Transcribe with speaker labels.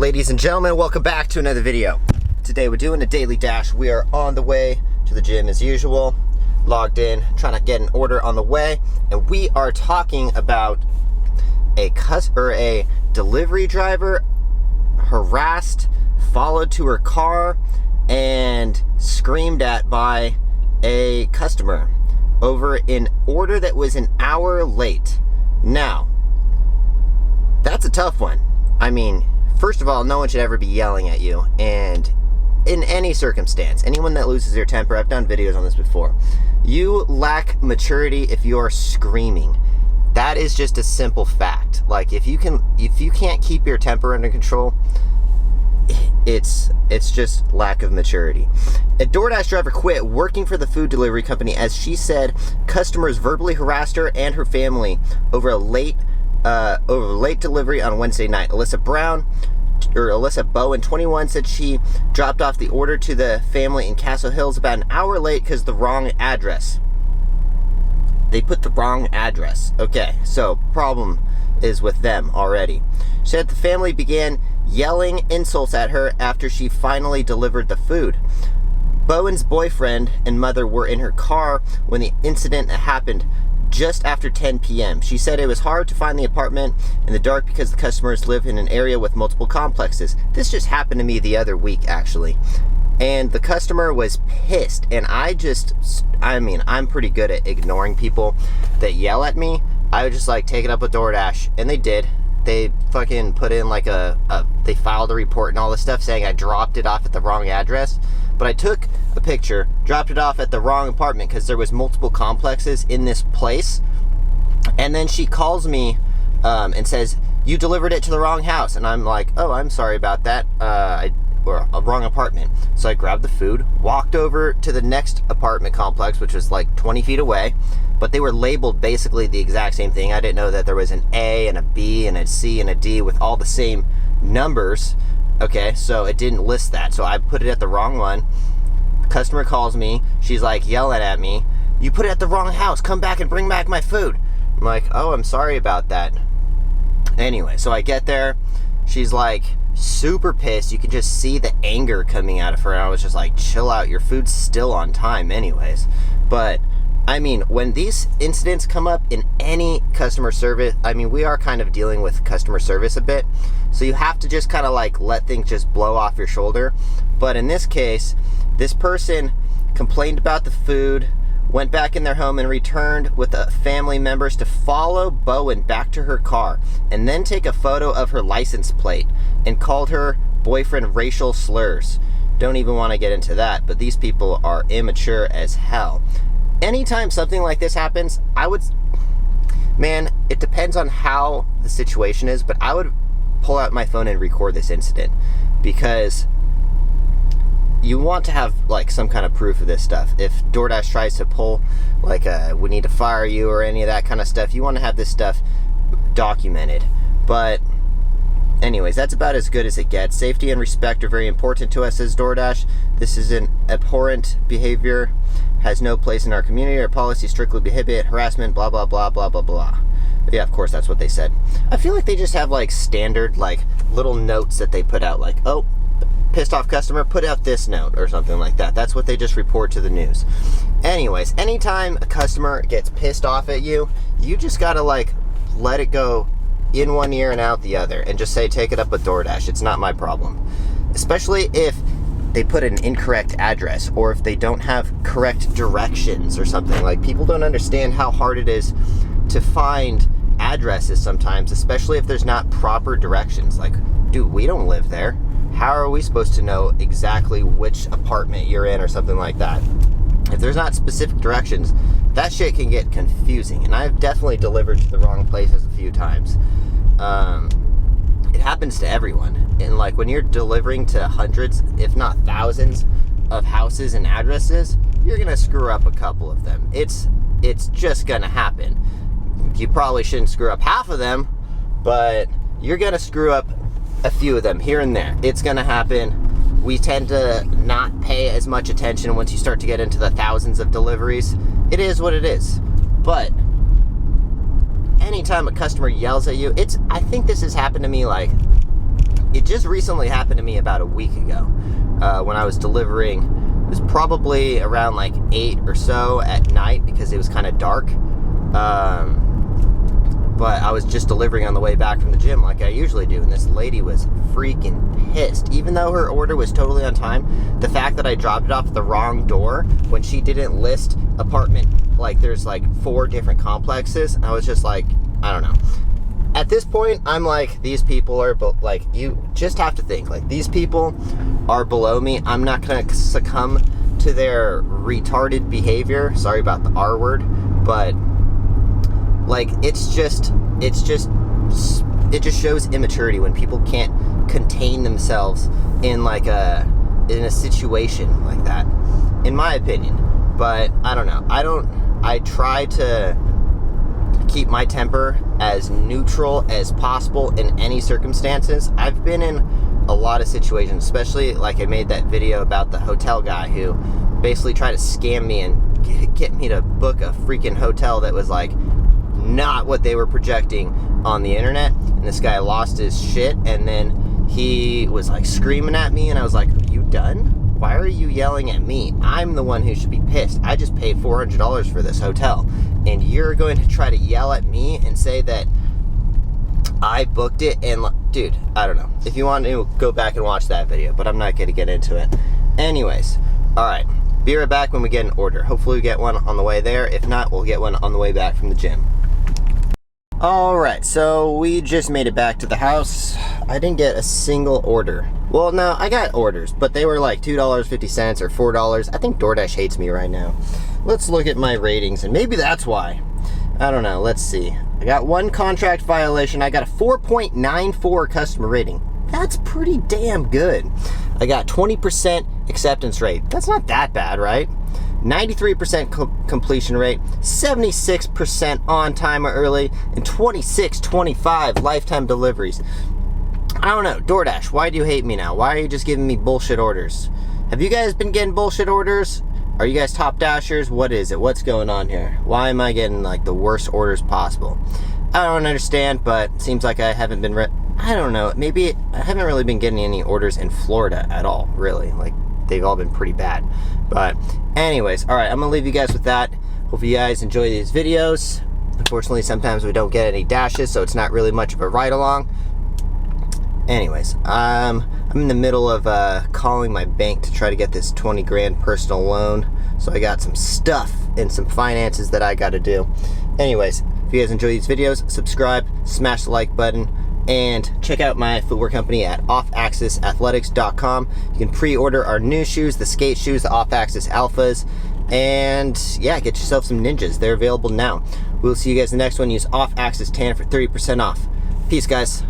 Speaker 1: Ladies and gentlemen, welcome back to another video. Today we're doing a daily dash. We are on the way to the gym as usual, logged in, trying to get an order on the way, and we are talking about a delivery driver harassed, followed to her car, and screamed at by a customer over an order that was an hour late. Now, that's a tough one. I mean, first of all, no one should ever be yelling at you, and in any circumstance, anyone that loses their temper, I've done videos on this before, you lack maturity if you are screaming. That is just a simple fact. Like, if you can't keep your temper under control, it's just lack of maturity. A DoorDash driver quit working for the food delivery company as she said customers verbally harassed her and her family over a late delivery on Wednesday night. Alyssa Bowen, 21, said she dropped off the order to the family in Castle Hills about an hour late because the wrong address. They put the wrong address. Okay, so problem is with them already. She said the family began yelling insults at her after she finally delivered the food. Bowen's boyfriend and mother were in her car when the incident happened just after 10 p.m. She said it was hard to find the apartment in the dark because the customers live in an area with multiple complexes. This just happened to me the other week, actually. And the customer was pissed. And I'm pretty good at ignoring people that yell at me. I would just take it up with DoorDash. And they did. They fucking put in they filed a report and all this stuff saying I dropped it off at the wrong address. But I took a picture, dropped it off at the wrong apartment because there was multiple complexes in this place. And then she calls me and says, you delivered it to the wrong house. And I'm like, oh, I'm sorry about that. Or a wrong apartment. So I grabbed the food, walked over to the next apartment complex, which was 20 feet away. But they were labeled basically the exact same thing. I didn't know that there was an A and a B and a C and a D with all the same numbers. Okay, so it didn't list that. So I put it at the wrong one. The customer calls me. She's yelling at me. You put it at the wrong house. Come back and bring back my food. I'm like, oh, I'm sorry about that. Anyway, so I get there. She's super pissed. You can just see the anger coming out of her. And I was just chill out. Your food's still on time anyways. But I mean, when these incidents come up in any customer service, we are kind of dealing with customer service a bit. So you have to just kind of let things just blow off your shoulder. But in this case, this person complained about the food, went back in their home and returned with family members to follow Bowen back to her car and then take a photo of her license plate and called her boyfriend racial slurs. Don't even want to get into that, but these people are immature as hell. Anytime something like this happens, it depends on how the situation is, but I would pull out my phone and record this incident because you want to have some kind of proof of this stuff. If DoorDash tries to pull we need to fire you or any of that kind of stuff, you want to have this stuff documented. But anyways, that's about as good as it gets. Safety and respect are very important to us as DoorDash. This is an abhorrent behavior, has no place in our community. Our policy strictly prohibit harassment, blah, blah, blah, blah, blah, blah. Yeah, of course, that's what they said. I feel like they just have standard little notes that they put out oh, pissed off customer, put out this note or something like that. That's what they just report to the news. Anyways, anytime a customer gets pissed off at you, you just gotta let it go in one ear and out the other and just say, take it up with DoorDash. It's not my problem. Especially if they put an incorrect address or if they don't have correct directions or something. People don't understand how hard it is to find addresses sometimes, especially if there's not proper directions. Dude, we don't live there. How are we supposed to know exactly which apartment you're in or something like that? If there's not specific directions, that shit can get confusing. And I've definitely delivered to the wrong places a few times. It happens to everyone. And when you're delivering to hundreds, if not thousands, of houses and addresses, you're gonna screw up a couple of them. It's just gonna happen. You probably shouldn't screw up half of them, but you're gonna screw up a few of them here and there. It's gonna happen. We tend to not pay as much attention once you start to get into the thousands of deliveries. It is what it is. But anytime a customer yells at you, I think this has happened to me it just recently happened to me about a week ago when I was delivering. It was probably around like 8 or so at night because it was kind of dark. But I was just delivering on the way back from the gym like I usually do, and this lady was freaking pissed. Even though her order was totally on time, the fact that I dropped it off at the wrong door when she didn't list apartment, like there's like 4 different complexes, I was just like, I don't know. At this point, I'm like, these people are, like, you just have to think, like, these people are below me. I'm not going to succumb to their retarded behavior. Sorry about the R word, but, like, it just shows immaturity when people can't contain themselves in, like, in a situation like that, in my opinion. But, I don't know. I try to keep my temper as neutral as possible in any circumstances. I've been in a lot of situations, especially like I made that video about the hotel guy who basically tried to scam me and get me to book a freaking hotel that was like not what they were projecting on the internet. And this guy lost his shit, and then he was like screaming at me, and I was like, are you done? Why are you yelling at me? I'm the one who should be pissed. I just paid $400 for this hotel, and you're going to try to yell at me and say that I booked it. And dude, I don't know. If you want to, go back and watch that video, but I'm not going to get into it. Anyways, all right. Be right back when we get an order. Hopefully we get one on the way there. If not, we'll get one on the way back from the gym. All right, so we just made it back to the house. I didn't get a single order. Well, no, I got orders, but they were like $2.50 or $4. I think DoorDash hates me right now. Let's look at my ratings, and maybe that's why. I don't know. Let's see. I got 1 contract violation. I got a 4.94 customer rating. That's pretty damn good. I got 20% acceptance rate. That's not that bad, right? 93% completion rate, 76% on time or early, and 25 lifetime deliveries. I don't know, DoorDash, why do you hate me now? Why are you just giving me bullshit orders? Have you guys been getting bullshit orders? Are you guys top dashers? What is it? What's going on here? Why am I getting like the worst orders possible? I don't understand, but it seems like I haven't been, I don't know, maybe I haven't really been getting any orders in Florida at all, really. Like, they've all been pretty bad. But anyways, all right, I'm gonna leave you guys with that. Hope you guys enjoy these videos. Unfortunately, sometimes we don't get any dashes, so it's not really much of a ride along. Anyways, I'm in the middle of calling my bank to try to get this 20 grand personal loan. So I got some stuff and some finances that I got to do. Anyways, if you guys enjoy these videos, subscribe, smash the like button, and check out my footwear company at offaxisathletics.com. You can pre-order our new shoes, the skate shoes, the Off-Axis Alphas, and yeah, get yourself some Ninjas. They're available now. We'll see you guys in the next one. Use Off-Axis 10 for 30% off. Peace, guys.